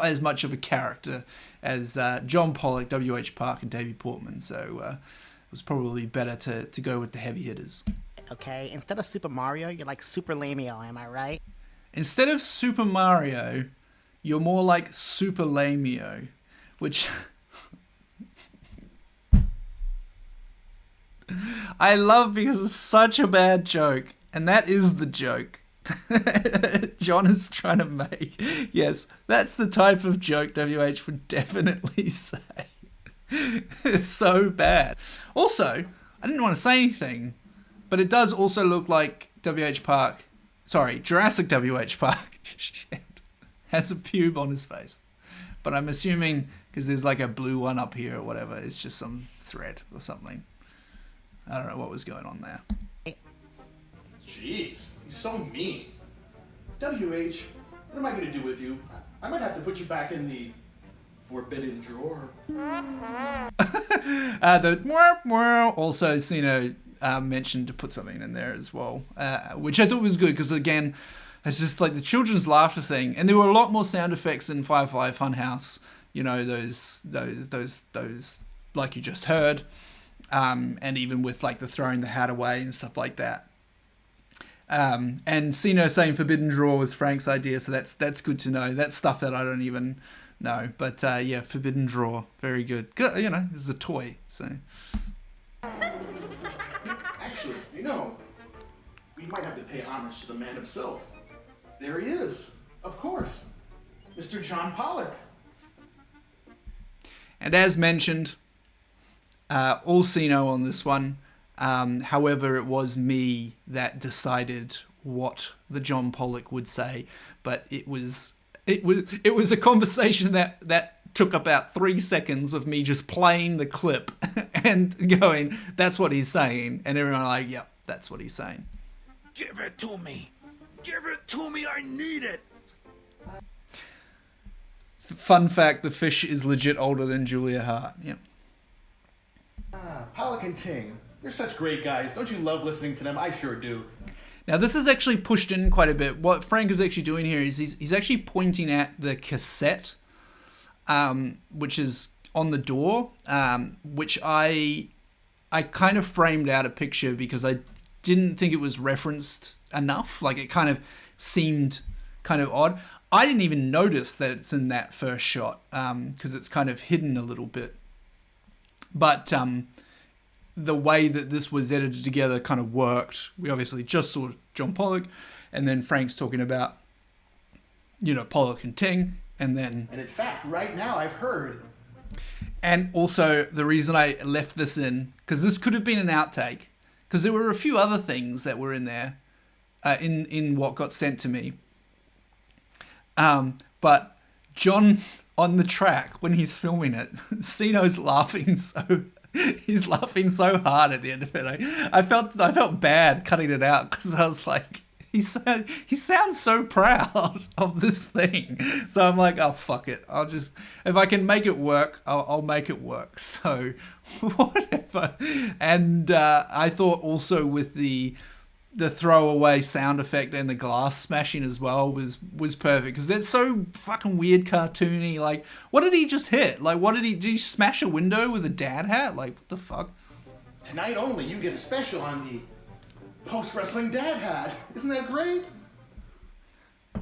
as much of a character as John Pollock, W.H. Park, and Davey Portman. So it was probably better to go with the heavy hitters. Okay, instead of Super Mario, you're like Super Lameo, am I right? Instead of Super Mario, you're more like Super Lameo, which I love because it's such a bad joke, and that is the joke John is trying to make. Yes, that's the type of joke WH would definitely say. It's so bad. Also, I didn't want to say anything, but it does also look like Jurassic W.H. Park has a pube on his face. But I'm assuming, because there's like a blue one up here or whatever, it's just some thread or something. I don't know what was going on there. Jeez, he's so mean. WH, what am I going to do with you? I might have to put you back in the forbidden drawer. Also, Cena mentioned to put something in there as well, which I thought was good because, again, it's just like the children's laughter thing. And there were a lot more sound effects in FireFrank FunHouse, you know, those like you just heard, and even with like the throwing the hat away and stuff like that. And Cena saying forbidden drawer was Frank's idea, so that's good to know. That's stuff that I don't even know, but yeah, forbidden drawer, very good. You know, it's a toy, so. Actually, you know, we might have to pay homage to the man himself. There he is, of course, Mr. John Pollock. And as mentioned, all Cena on this one. However, it was me that decided what the John Pollock would say, but it was a conversation that took about 3 seconds of me just playing the clip and going, "That's what he's saying," and everyone like, "Yep, that's what he's saying." Give it to me. Give it to me. I need it. Fun fact: the fish is legit older than Julia Hart. Yep. Pollock and Ting. They're such great guys. Don't you love listening to them? I sure do. Now, this is actually pushed in quite a bit. What Frank is actually doing here is he's actually pointing at the cassette, which is on the door, which I kind of framed out a picture because I didn't think it was referenced enough. Like, it kind of seemed kind of odd. I didn't even notice that it's in that first shot because it's kind of hidden a little bit. But the way that this was edited together kind of worked. We obviously just saw John Pollock, and then Frank's talking about, you know, Pollock and Ting, and then... And in fact, right now I've heard... And also, the reason I left this in, because this could have been an outtake, because there were a few other things that were in there, in what got sent to me. But John, on the track, when he's filming it, Cena's laughing he's laughing so hard at the end of it. I felt bad cutting it out because I was like, he sounds so proud of this thing. So I'm like, oh fuck it, I'll just, if I can make it work, I'll make it work. So whatever. And I thought also with the throwaway sound effect and the glass smashing as well was perfect, because that's so fucking weird cartoony. Like, what did he just hit? Like, did he smash a window with a dad hat? Like, what the fuck? Tonight only, you get a special on the post-wrestling dad hat. Isn't that great?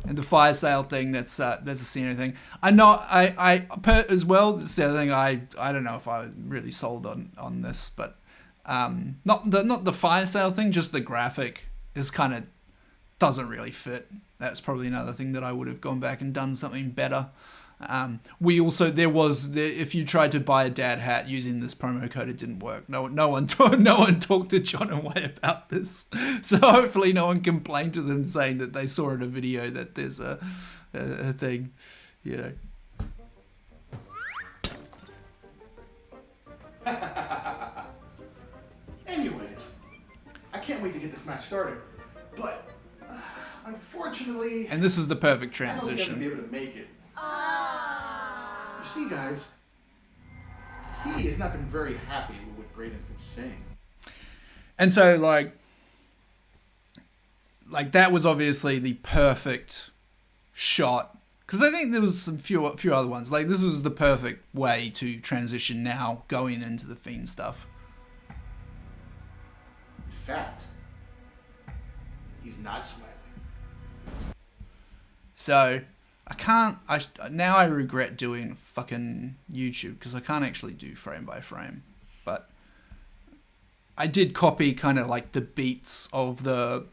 And the fire sale thing, that's a scenery thing. I know, as well, that's the other thing, I don't know if I was really sold on this, but not the fire sale thing, just the graphic is kind of doesn't really fit. That's probably another thing that I would have gone back and done something better. If you tried to buy a dad hat using this promo code, it didn't work. No one talked to John and Way about this. So hopefully no one complained to them saying that they saw in a video that there's a thing, you know. Anyways, I can't wait to get this match started, but unfortunately, And this is the perfect I don't think I'm transition. gonna be able to make it. You see, guys, he has not been very happy with what Braden's been saying. And so, like that was obviously the perfect shot, because I think there was some few other ones. Like, this was the perfect way to transition now going into the Fiend stuff. In fact, he's not smiling. So now I regret doing fucking YouTube, because I can't actually do frame by frame. But I did copy kind of like the beats of the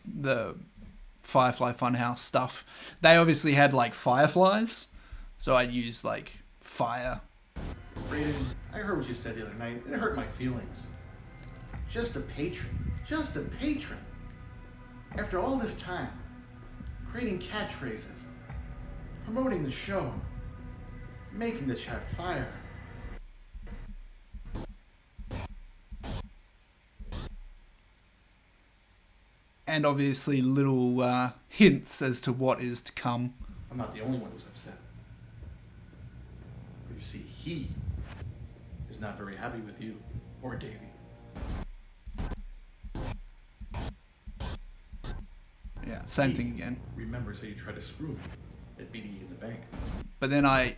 Firefly Funhouse stuff. They obviously had like fireflies, so I'd use like fire. Braden, I heard what you said the other night. It hurt my feelings. Just a patron. Just a patron. After all this time, creating catchphrases, promoting the show, making the chat fire. And obviously little hints as to what is to come. I'm not the only one who's upset. For you see, he is not very happy with you or Davey. Yeah, same thing again. Remembers how you tried to screw me at BDE in the bank. But then I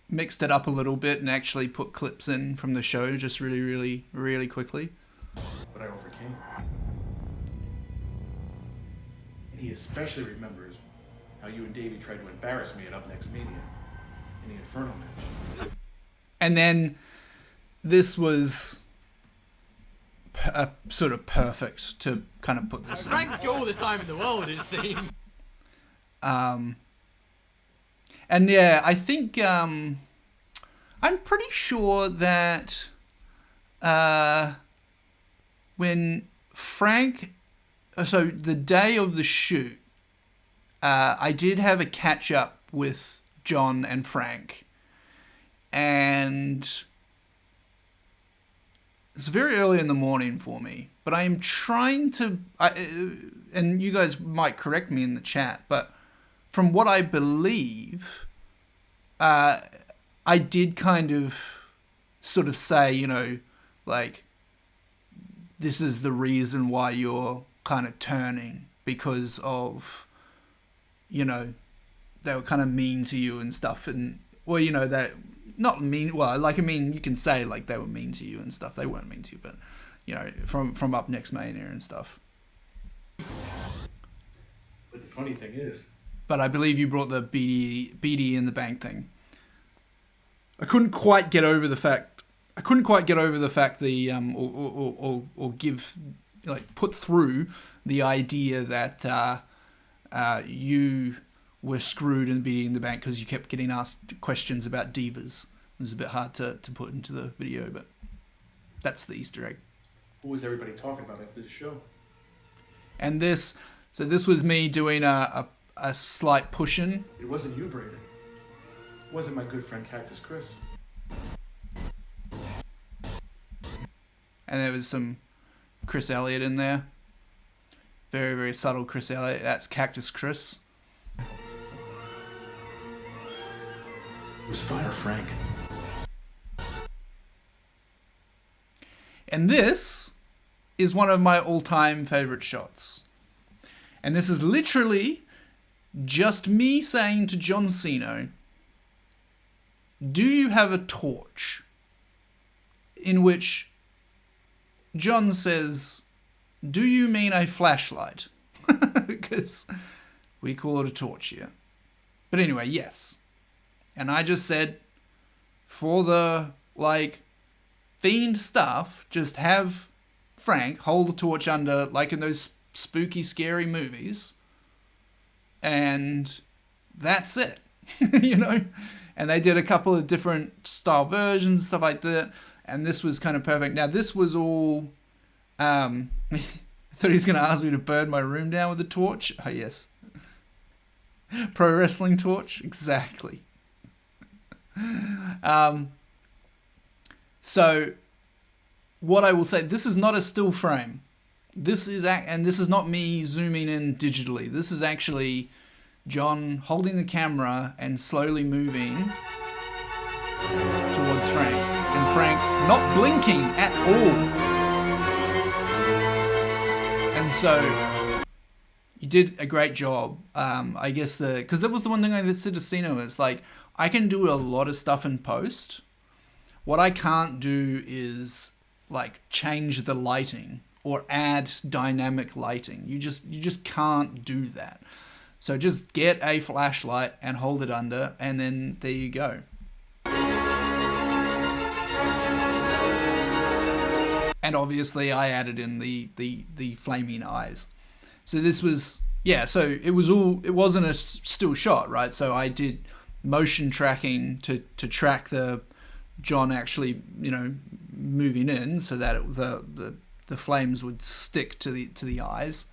mixed it up a little bit and actually put clips in from the show just really, really, really quickly. But I overcame. And he especially remembers how you and Davey tried to embarrass me at upNXT Mania in the Inferno match. And then this was sort of perfect to kind of put this in. Frank's got all the time in the world, it seems. And yeah, I think I'm pretty sure that when Frank, so the day of the shoot, I did have a catch up with John and Frank, and it's very early in the morning for me, but I am trying to, and you guys might correct me in the chat, but from what I believe, I did kind of sort of say, you know, like, this is the reason why you're kind of turning, because of, you know, they were kind of mean to you and stuff, and, well, you know, that, not mean, well, like, I mean, you can say, like, they were mean to you and stuff. They weren't mean to you, but, you know, from upNXT Mania and stuff. But the funny thing is, But I believe you brought the BD in the bank thing. I couldn't quite get over the fact or give, like, put through the idea that you were screwed in BD in the bank because you kept getting asked questions about divas. It was a bit hard to put into the video, but that's the Easter egg. what was everybody talking about after the show? And this was me doing a slight push-in. It wasn't you, Braden. It wasn't my good friend Cactus Chris. And there was some Chris Elliott in there. Very, very subtle Chris Elliott. That's Cactus Chris. It was FireFrank. And this is one of my all-time favorite shots. And this is literally just me saying to John Cena, do you have a torch? In which John says, do you mean a flashlight? Because we call it a torch here. But anyway, yes. And I just said, for the, fiend stuff, just have Frank hold the torch under, like in those spooky, scary movies. And that's it. And they did a couple of different style versions, stuff like that. And this was kind of perfect. Now, this was all... I thought he was going to ask me to burn my room down with a torch. Oh, yes. Pro wrestling torch. Exactly. So, what I will say, this is not a still frame. This is not me zooming in digitally. This is actually John holding the camera and slowly moving towards Frank. And Frank not blinking at all. And so, you did a great job. I guess because that was the one thing I said to Cena, is I can do a lot of stuff in post. What I can't do is change the lighting or add dynamic lighting. You just can't do that. So just get a flashlight and hold it under, and then there you go. And obviously I added in the flaming eyes. So this was, so it wasn't a still shot, right? So I did motion tracking to track the John actually, moving in, so that the flames would stick to the eyes.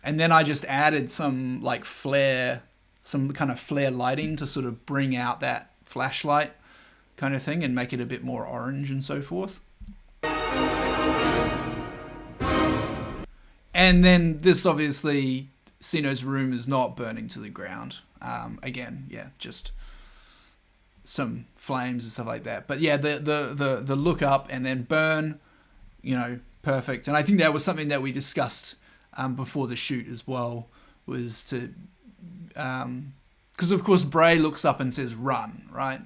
And then I just added some flare, some kind of flare lighting to sort of bring out that flashlight kind of thing and make it a bit more orange and so forth. And then this, obviously, Ceno's room is not burning to the ground. Again, just some flames and stuff like that. But yeah, the look up and then burn, perfect. And I think that was something that we discussed before the shoot as well, was to, because of course Bray looks up and says run, right?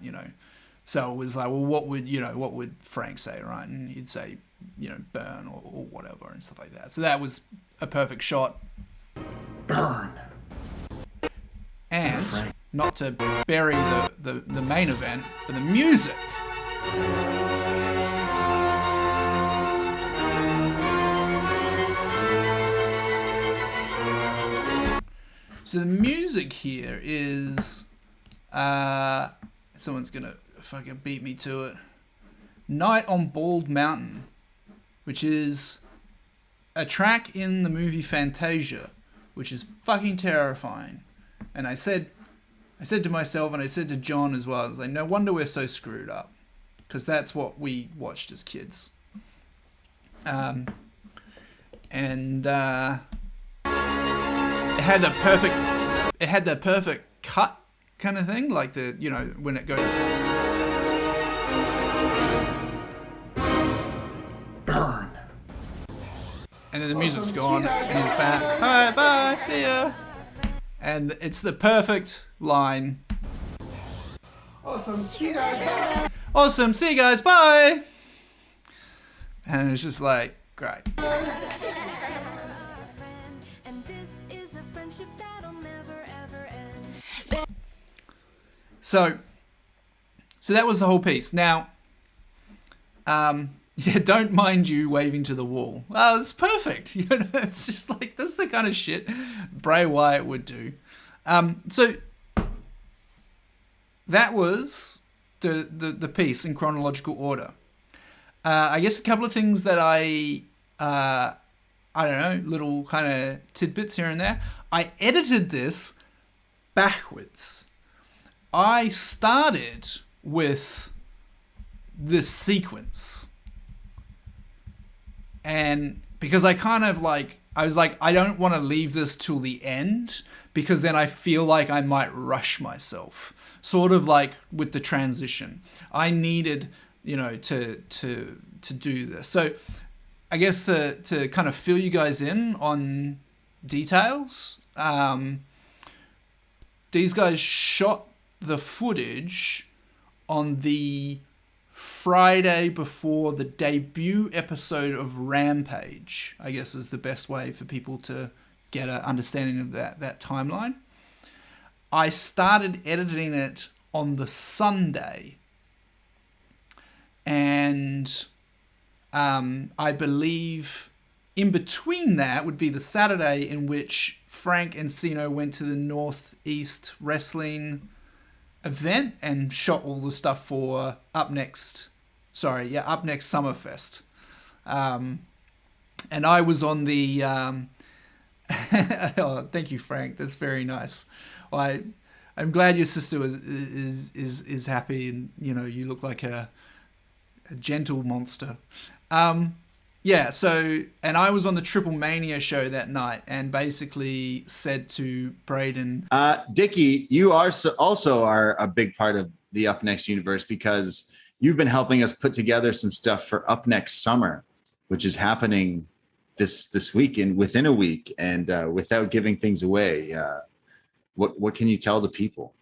So it was like, well, what would Frank say, right? And he'd say, burn or whatever and stuff like that. So that was a perfect shot. Burn. And not to bury the main event, but the music. So the music here is, someone's gonna fucking beat me to it. Night on Bald Mountain, which is a track in the movie Fantasia, which is fucking terrifying. And I said to myself, and I said to John as well, I was like, no wonder we're so screwed up, because that's what we watched as kids. It had the perfect cut kind of thing, like when it goes burn, and then the music's gone and he's back. Alright, bye, see ya. And it's the perfect line. Awesome, see you guys, bye. Awesome, see you guys, bye. And it's just like, great. So that was the whole piece. Now, don't mind you waving to the wall. Oh, it's perfect. It's just like, that's the kind of shit Bray Wyatt would do. So that was the piece in chronological order. I guess a couple of things that I don't know, little kind of tidbits here and there. I edited this backwards. I started with this sequence. And because I kind of like, I was like, I don't want to leave this till the end because then I feel like I might rush myself. Sort of like with the transition. I needed, to do this. So I guess to kind of fill you guys in on details, these guys shot the footage on the Friday before the debut episode of Rampage, I guess is the best way for people to get an understanding of that timeline. I started editing it on the Sunday, and I believe in between that would be the Saturday in which Frank and Sino went to the Northeast Wrestling event and shot all the stuff for upNXT Summerfest. And I was on the oh, thank you, Frank. That's very nice. Well, I'm glad your sister is happy, and you look like a gentle monster. Yeah, so, and I was on the Triple Mania show that night and basically said to Braden... Dickie, you also are a big part of the upNXT universe because you've been helping us put together some stuff for upNXT Summer, which is happening this weekend, within a week. And without giving things away, what can you tell the people?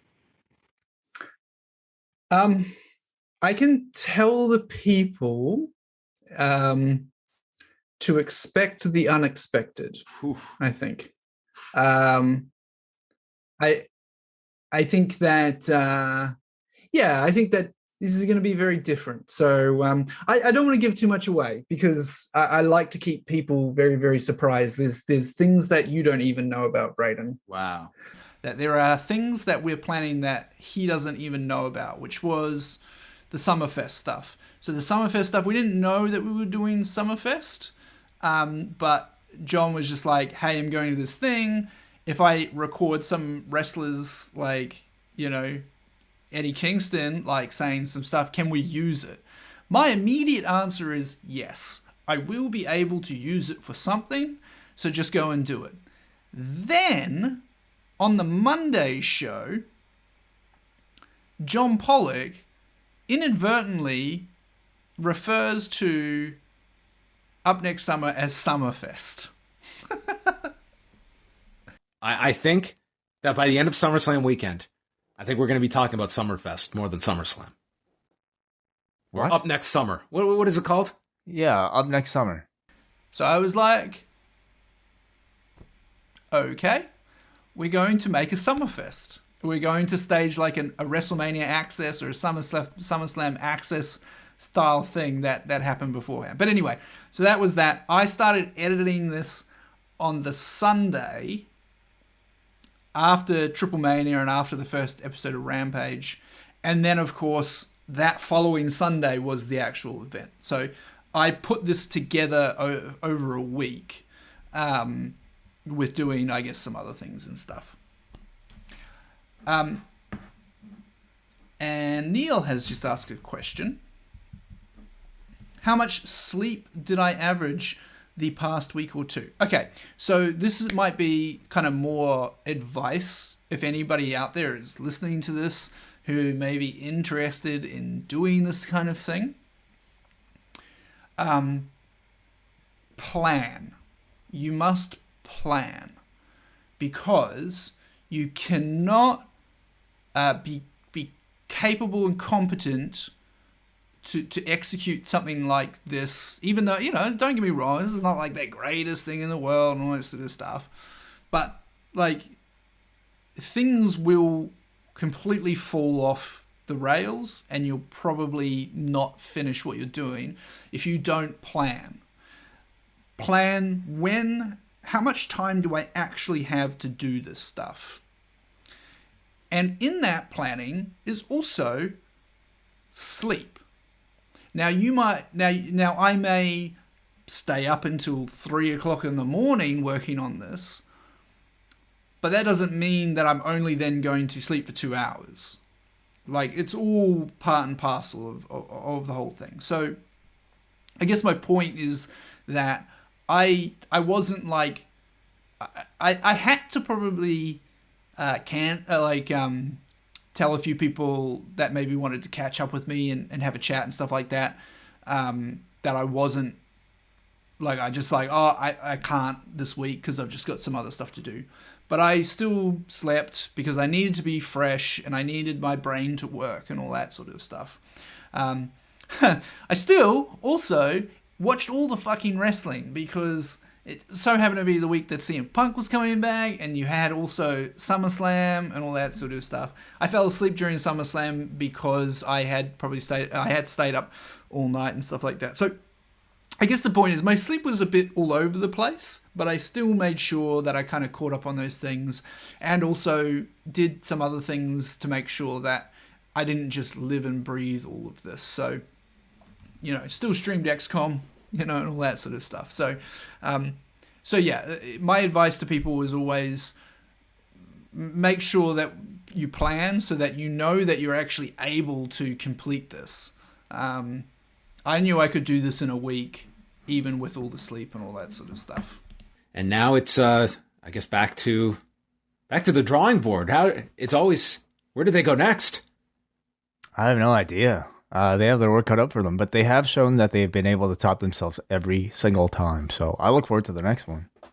I can tell the people... to expect the unexpected. I think. I think that I think that this is going to be very different. So I don't want to give too much away because I like to keep people very, very surprised. There's things that you don't even know about Braden. Wow. That there are things that we're planning that he doesn't even know about, which was the Summerfest stuff. So the Summerfest stuff, we didn't know that we were doing Summerfest. But John was just like, hey, I'm going to this thing. If I record some wrestlers like, Eddie Kingston, like saying some stuff, can we use it? My immediate answer is yes. I will be able to use it for something. So just go and do it. Then on the Monday show, John Pollock inadvertently refers to upNXT Summer as Summerfest. I think that by the end of SummerSlam weekend, I think we're going to be talking about Summerfest more than SummerSlam. Or upNXT Summer. What is it called? Yeah, upNXT Summer. So I was like, okay, we're going to make a Summerfest. We're going to stage like a WrestleMania Access or a SummerSlam Access style thing that happened beforehand. But anyway, so that was that. I started editing this on the Sunday after Triple Mania and after the first episode of Rampage. And then, of course, that following Sunday was the actual event. So I put this together over a week with doing, I guess, some other things and stuff. And Neil has just asked a question. How much sleep did I average the past week or two? Okay, so this might be kind of more advice if anybody out there is listening to this who may be interested in doing this kind of thing. Plan. You must plan because you cannot be capable and competent to execute something like this, even though, don't get me wrong, this is not like the greatest thing in the world and all this sort of stuff, but like things will completely fall off the rails and you'll probably not finish what you're doing if you don't plan. Plan how much time do I actually have to do this stuff? And in that planning is also sleep. Now I may stay up until 3 o'clock in the morning working on this, but that doesn't mean that I'm only then going to sleep for 2 hours. Like, it's all part and parcel of the whole thing. So I guess my point is that I wasn't like I had to probably tell a few people that maybe wanted to catch up with me and have a chat and stuff like that, that I wasn't like, I can't this week because I've just got some other stuff to do. But I still slept because I needed to be fresh and I needed my brain to work and all that sort of stuff. I still also watched all the fucking wrestling because it so happened to be the week that CM Punk was coming back, and you had also SummerSlam and all that sort of stuff. I fell asleep during SummerSlam because I had stayed up all night and stuff like that. So I guess the point is my sleep was a bit all over the place, but I still made sure that I kind of caught up on those things, and also did some other things to make sure that I didn't just live and breathe all of this. So, still streamed XCOM, and all that sort of stuff. So, yeah, my advice to people is always make sure that you plan so that you know that you're actually able to complete this. I knew I could do this in a week, even with all the sleep and all that sort of stuff. And now it's, I guess, back to the drawing board. Where do they go next? I have no idea. They have their work cut up for them, but they have shown that they've been able to top themselves every single time. So I look forward to the next one.